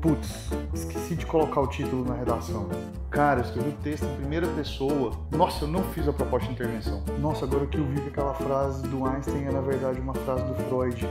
Putz, esqueci de colocar o título na redação. Cara, eu escrevi o texto em primeira pessoa. Nossa, eu não fiz a proposta de intervenção. Nossa, agora que eu vi que aquela frase do Einstein é na verdade uma frase do Freud.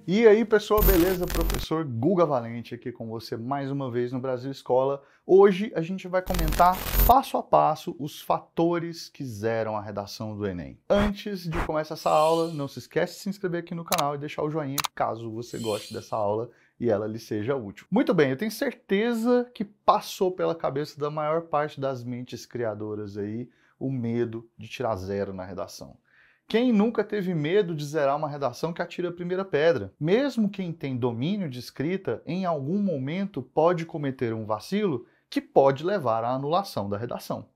E aí, pessoal, beleza? Professor Guga Valente aqui com você mais uma vez no Brasil Escola. Hoje a gente vai comentar passo a passo os fatores que zeram a redação do Enem. Antes de começar essa aula, não se esquece de se inscrever aqui no canal e deixar o joinha caso você goste dessa aula e ela lhe seja útil. Muito bem, eu tenho certeza que passou pela cabeça da maior parte das mentes criadoras aí o medo de tirar zero na redação. Quem nunca teve medo de zerar uma redação que atira a primeira pedra? Mesmo quem tem domínio de escrita, em algum momento pode cometer um vacilo que pode levar à anulação da redação.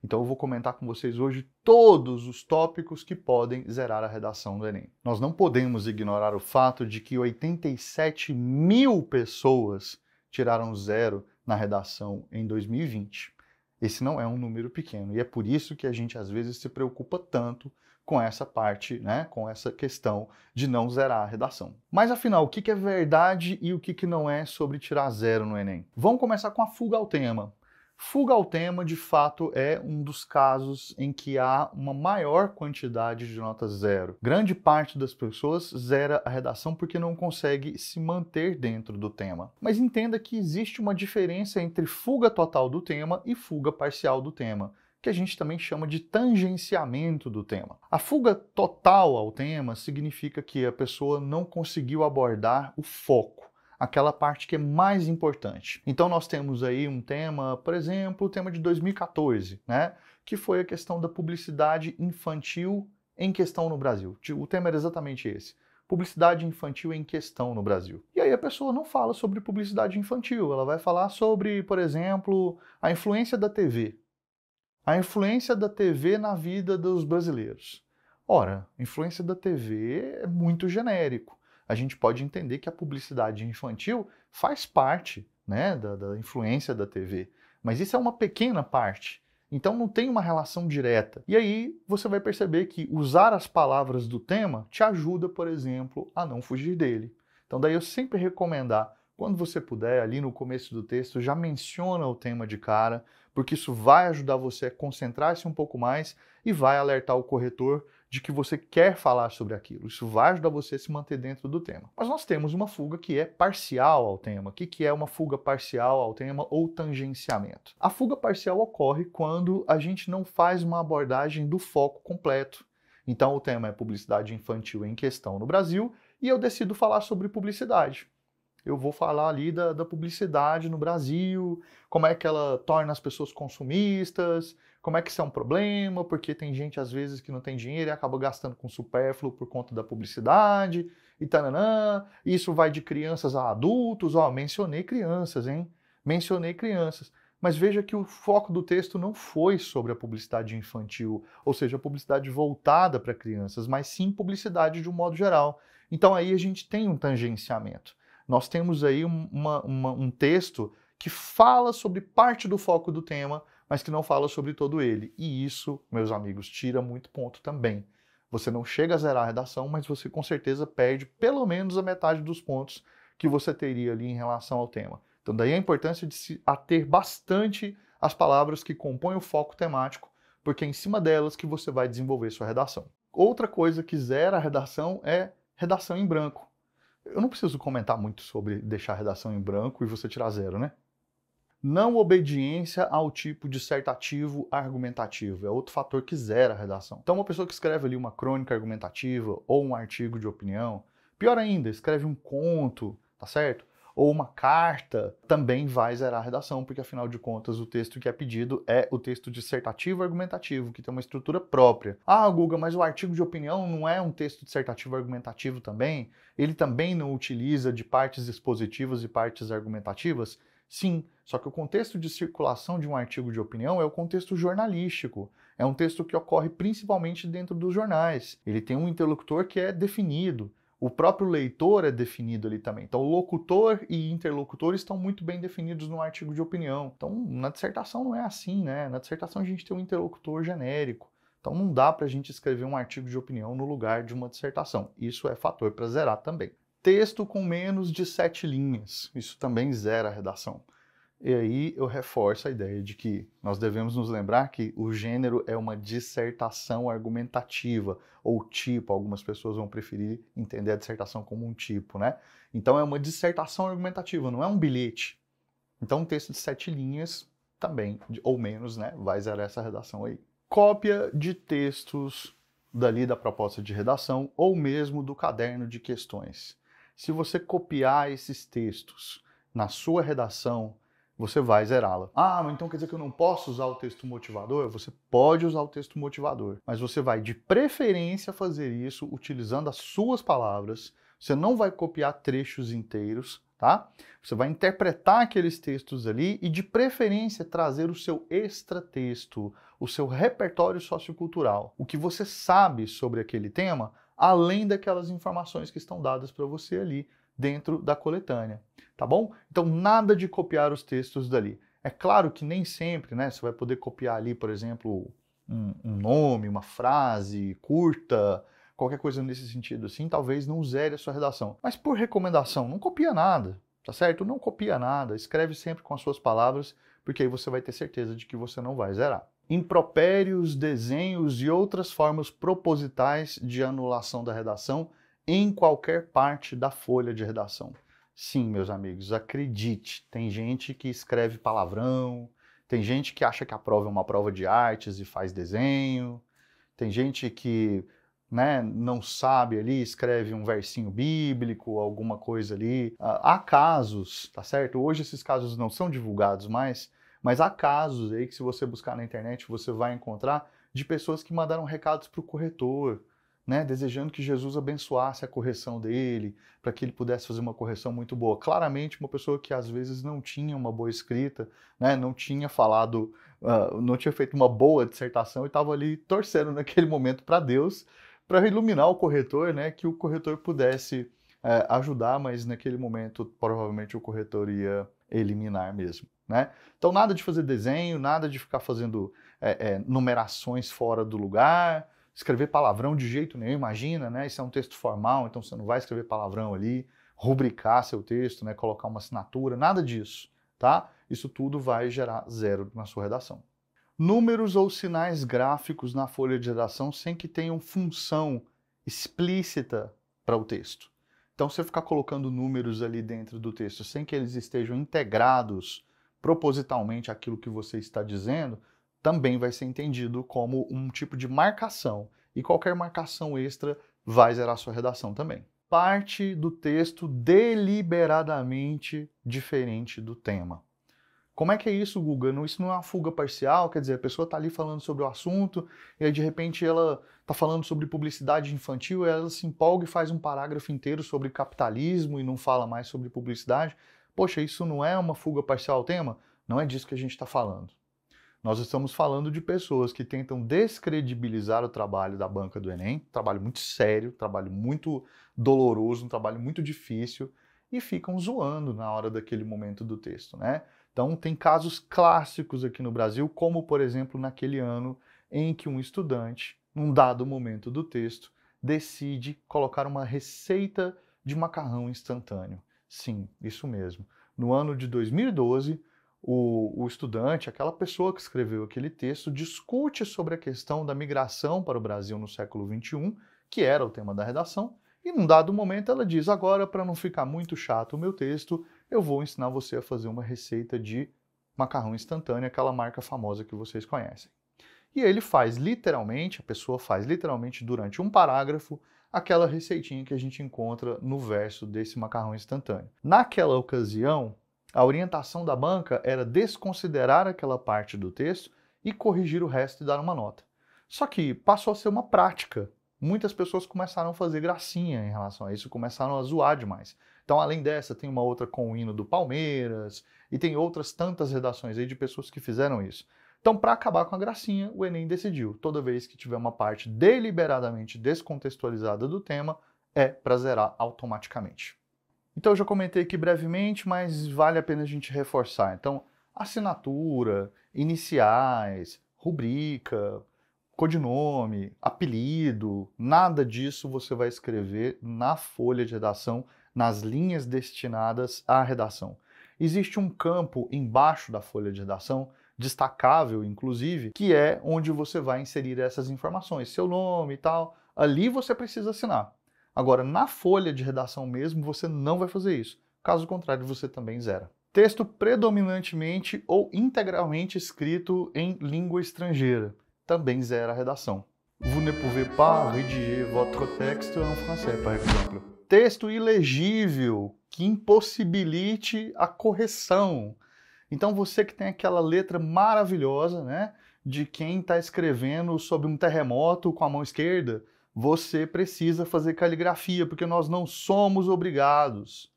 Então eu vou comentar com vocês hoje todos os tópicos que podem zerar a redação do Enem. Nós não podemos ignorar o fato de que 87 mil pessoas tiraram zero na redação em 2020. Esse não é um número pequeno e é por isso que a gente às vezes se preocupa tanto com essa parte, né, com essa questão de não zerar a redação. Mas afinal, o que é verdade e o que não é sobre tirar zero no Enem? Vamos começar com a fuga ao tema. Fuga ao tema, de fato, é um dos casos em que há uma maior quantidade de nota zero. Grande parte das pessoas zera a redação porque não consegue se manter dentro do tema. Mas entenda que existe uma diferença entre fuga total do tema e fuga parcial do tema, que a gente também chama de tangenciamento do tema. A fuga total ao tema significa que a pessoa não conseguiu abordar o foco, aquela parte que é mais importante. Então nós temos aí um tema, por exemplo, o tema de 2014, né, que foi a questão da publicidade infantil em questão no Brasil. O tema era exatamente esse. Publicidade infantil em questão no Brasil. E aí a pessoa não fala sobre publicidade infantil, ela vai falar sobre, por exemplo, a influência da TV. A influência da TV na vida dos brasileiros. Ora, influência da TV é muito genérico. A gente pode entender que a publicidade infantil faz parte, né, da influência da TV, mas isso é uma pequena parte. Então não tem uma relação direta. E aí você vai perceber que usar as palavras do tema te ajuda, por exemplo, a não fugir dele. Então daí eu sempre recomendar, quando você puder, ali no começo do texto, já menciona o tema de cara, porque isso vai ajudar você a concentrar-se um pouco mais e vai alertar o corretor de que você quer falar sobre aquilo. Isso vai ajudar você a se manter dentro do tema. Mas nós temos uma fuga que é parcial ao tema. O que é uma fuga parcial ao tema ou tangenciamento? A fuga parcial ocorre quando a gente não faz uma abordagem do foco completo. Então o tema é publicidade infantil em questão no Brasil e eu decido falar sobre publicidade. Eu vou falar ali da publicidade no Brasil, como é que ela torna as pessoas consumistas, como é que isso é um problema, porque tem gente às vezes que não tem dinheiro e acaba gastando com supérfluo por conta da publicidade, e tananã, isso vai de crianças a adultos, ó, mencionei crianças, hein? Mencionei crianças. Mas veja que o foco do texto não foi sobre a publicidade infantil, ou seja, a publicidade voltada para crianças, mas sim publicidade de um modo geral. Então aí a gente tem um tangenciamento. Nós temos aí um texto que fala sobre parte do foco do tema, mas que não fala sobre todo ele. E isso, meus amigos, tira muito ponto também. Você não chega a zerar a redação, mas você com certeza perde pelo menos a metade dos pontos que você teria ali em relação ao tema. Então daí a importância de se ater bastante às palavras que compõem o foco temático, porque é em cima delas que você vai desenvolver sua redação. Outra coisa que zera a redação é redação em branco. Eu não preciso comentar muito sobre deixar a redação em branco e você tirar zero, né? Não obediência ao tipo dissertativo argumentativo é outro fator que zera a redação. Então uma pessoa que escreve ali uma crônica argumentativa ou um artigo de opinião, pior ainda, escreve um conto, tá certo? Ou uma carta, também vai zerar a redação, porque afinal de contas o texto que é pedido é o texto dissertativo argumentativo, que tem uma estrutura própria. Ah, Guga, mas o artigo de opinião não é um texto dissertativo argumentativo também? Ele também não utiliza de partes expositivas e partes argumentativas? Sim, só que o contexto de circulação de um artigo de opinião é o contexto jornalístico. É um texto que ocorre principalmente dentro dos jornais. Ele tem um interlocutor que é definido. O próprio leitor é definido ali também. Então, locutor e interlocutor estão muito bem definidos no artigo de opinião. Então, na dissertação não é assim, né? Na dissertação a gente tem um interlocutor genérico, Então não dá para a gente escrever um artigo de opinião no lugar de uma dissertação. Isso é fator para zerar também. Texto com menos de 7 linhas. Isso também zera a redação. E aí eu reforço a ideia de que nós devemos nos lembrar que o gênero é uma dissertação argumentativa, ou tipo, algumas pessoas vão preferir entender a dissertação como um tipo, né? Então é uma dissertação argumentativa, não é um bilhete. Então um texto de 7 linhas também, ou menos, né, vai zerar essa redação aí. Cópia de textos dali da proposta de redação, ou mesmo do caderno de questões. Se você copiar esses textos na sua redação, você vai zerá-la. Ah, mas então quer dizer que eu não posso usar o texto motivador? Você pode usar o texto motivador, mas você vai de preferência fazer isso utilizando as suas palavras. Você não vai copiar trechos inteiros, tá? Você vai interpretar aqueles textos ali e de preferência trazer o seu extratexto, o seu repertório sociocultural, o que você sabe sobre aquele tema, além daquelas informações que estão dadas para você ali dentro da coletânea, tá bom? Então nada de copiar os textos dali. É claro que nem sempre, né, você vai poder copiar ali, por exemplo, um nome, uma frase curta, qualquer coisa nesse sentido assim, talvez não zere a sua redação. Mas por recomendação, não copia nada, tá certo? Não copia nada, escreve sempre com as suas palavras, porque aí você vai ter certeza de que você não vai zerar. Impropérios, desenhos e outras formas propositais de anulação da redação em qualquer parte da folha de redação. Sim, meus amigos, acredite, tem gente que escreve palavrão, tem gente que acha que a prova é uma prova de artes e faz desenho, tem gente que, né, não sabe ali, escreve um versinho bíblico, alguma coisa ali. Há casos, tá certo? Hoje esses casos não são divulgados mais, mas há casos aí que se você buscar na internet você vai encontrar de pessoas que mandaram recados para o corretor, né, desejando que Jesus abençoasse a correção dele, para que ele pudesse fazer uma correção muito boa. Claramente uma pessoa que às vezes não tinha uma boa escrita, né, não tinha falado, não tinha feito uma boa dissertação e estava ali torcendo naquele momento para Deus, para iluminar o corretor, né, que o corretor pudesse ajudar, mas naquele momento provavelmente o corretor ia eliminar mesmo, né? Então nada de fazer desenho, nada de ficar fazendo numerações fora do lugar, escrever palavrão de jeito nenhum, imagina, né? Isso é um texto formal, então você não vai escrever palavrão ali, rubricar seu texto, né? Colocar uma assinatura, nada disso, tá? Isso tudo vai gerar zero na sua redação. Números ou sinais gráficos na folha de redação sem que tenham função explícita para o texto. Então, se você ficar colocando números ali dentro do texto sem que eles estejam integrados propositalmente àquilo que você está dizendo, também vai ser entendido como um tipo de marcação. E qualquer marcação extra vai zerar sua redação também. Parte do texto deliberadamente diferente do tema. Como é que é isso, Guga? Isso não é uma fuga parcial? Quer dizer, a pessoa está ali falando sobre o assunto e aí de repente ela está falando sobre publicidade infantil e ela se empolga e faz um parágrafo inteiro sobre capitalismo e não fala mais sobre publicidade. Poxa, isso não é uma fuga parcial ao tema? Não é disso que a gente está falando. Nós estamos falando de pessoas que tentam descredibilizar o trabalho da banca do Enem, trabalho muito sério, trabalho muito doloroso, um trabalho muito difícil, e ficam zoando na hora daquele momento do texto, né? Então tem casos clássicos aqui no Brasil, como por exemplo naquele ano em que um estudante, num dado momento do texto, decide colocar uma receita de macarrão instantâneo. Sim, isso mesmo. No ano de 2012, o estudante, aquela pessoa que escreveu aquele texto, discute sobre a questão da migração para o Brasil no século XXI, que era o tema da redação, e num dado momento ela diz, agora para não ficar muito chato o meu texto, eu vou ensinar você a fazer uma receita de macarrão instantâneo, aquela marca famosa que vocês conhecem. E ele faz literalmente, a pessoa faz literalmente durante um parágrafo, aquela receitinha que a gente encontra no verso desse macarrão instantâneo. Naquela ocasião, a orientação da banca era desconsiderar aquela parte do texto e corrigir o resto e dar uma nota. Só que passou a ser uma prática. Muitas pessoas começaram a fazer gracinha em relação a isso, começaram a zoar demais. Então, além dessa, tem uma outra com o hino do Palmeiras, e tem outras tantas redações aí de pessoas que fizeram isso. Então, para acabar com a gracinha, o Enem decidiu, toda vez que tiver uma parte deliberadamente descontextualizada do tema, é para zerar automaticamente. Então, eu já comentei aqui brevemente, mas vale a pena a gente reforçar. Então, assinatura, iniciais, rubrica, codinome, apelido, nada disso você vai escrever na folha de redação, nas linhas destinadas à redação. Existe um campo embaixo da folha de redação, destacável inclusive, que é onde você vai inserir essas informações, seu nome e tal. Ali você precisa assinar. Agora, na folha de redação mesmo, você não vai fazer isso. Caso contrário, você também zera. Texto predominantemente ou integralmente escrito em língua estrangeira. Também zera a redação. Vous ne pouvez pas rédiger votre texte en français, par exemple. Texto ilegível, que impossibilite a correção. Então você que tem aquela letra maravilhosa, né, de quem está escrevendo sobre um terremoto com a mão esquerda, você precisa fazer caligrafia, porque nós não somos obrigados.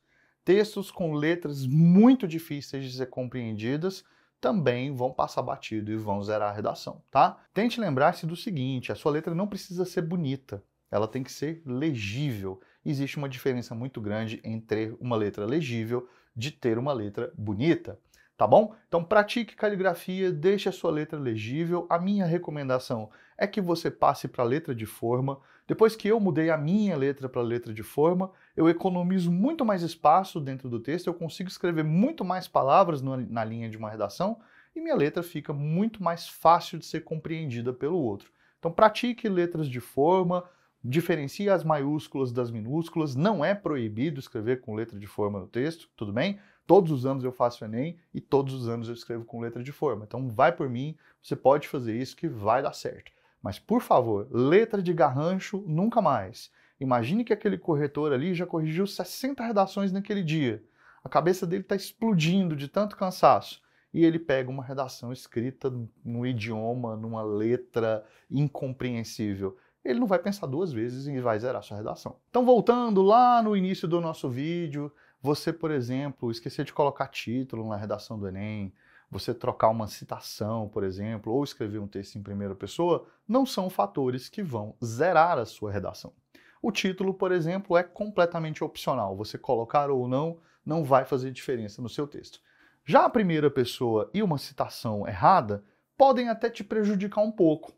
Textos com letras muito difíceis de ser compreendidas também vão passar batido e vão zerar a redação, tá? Tente lembrar-se do seguinte, a sua letra não precisa ser bonita, ela tem que ser legível. Existe uma diferença muito grande entre uma letra legível de ter uma letra bonita, tá bom? Então pratique caligrafia, deixe a sua letra legível. A minha recomendação é que você passe para a letra de forma. Depois que eu mudei a minha letra para a letra de forma, eu economizo muito mais espaço dentro do texto, eu consigo escrever muito mais palavras na linha de uma redação e minha letra fica muito mais fácil de ser compreendida pelo outro. Então pratique letras de forma, diferencie as maiúsculas das minúsculas, não é proibido escrever com letra de forma no texto, tudo bem? Todos os anos eu faço Enem e todos os anos eu escrevo com letra de forma. Então vai por mim, você pode fazer isso que vai dar certo. Mas, por favor, letra de garrancho nunca mais. Imagine que aquele corretor ali já corrigiu 60 redações naquele dia. A cabeça dele está explodindo de tanto cansaço. E ele pega uma redação escrita num idioma, numa letra incompreensível. Ele não vai pensar duas vezes e vai zerar sua redação. Então, voltando lá no início do nosso vídeo, você, por exemplo, esquecer de colocar título na redação do Enem, você trocar uma citação, por exemplo, ou escrever um texto em primeira pessoa, não são fatores que vão zerar a sua redação. O título, por exemplo, é completamente opcional. Você colocar ou não vai fazer diferença no seu texto. Já a primeira pessoa e uma citação errada podem até te prejudicar um pouco.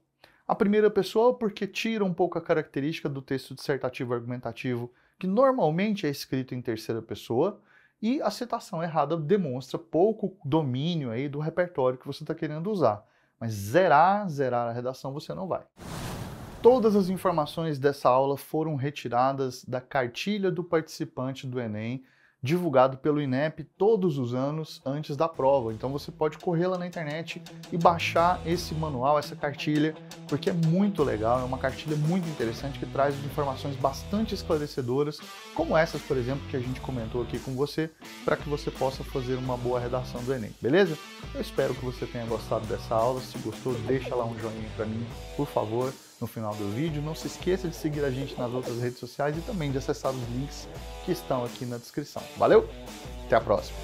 A primeira pessoa porque tira um pouco a característica do texto dissertativo argumentativo, que normalmente é escrito em terceira pessoa, e a citação errada demonstra pouco domínio aí do repertório que você está querendo usar. Mas zerar a redação você não vai. Todas as informações dessa aula foram retiradas da cartilha do participante do Enem, divulgado pelo INEP todos os anos antes da prova. Então você pode correr lá na internet e baixar esse manual, essa cartilha, porque é muito legal, é uma cartilha muito interessante que traz informações bastante esclarecedoras, como essas, por exemplo, que a gente comentou aqui com você, para que você possa fazer uma boa redação do Enem, beleza? Eu espero que você tenha gostado dessa aula. Se gostou, deixa lá um joinha para mim, por favor, no final do vídeo. Não se esqueça de seguir a gente nas outras redes sociais e também de acessar os links que estão aqui na descrição. Valeu? Até a próxima!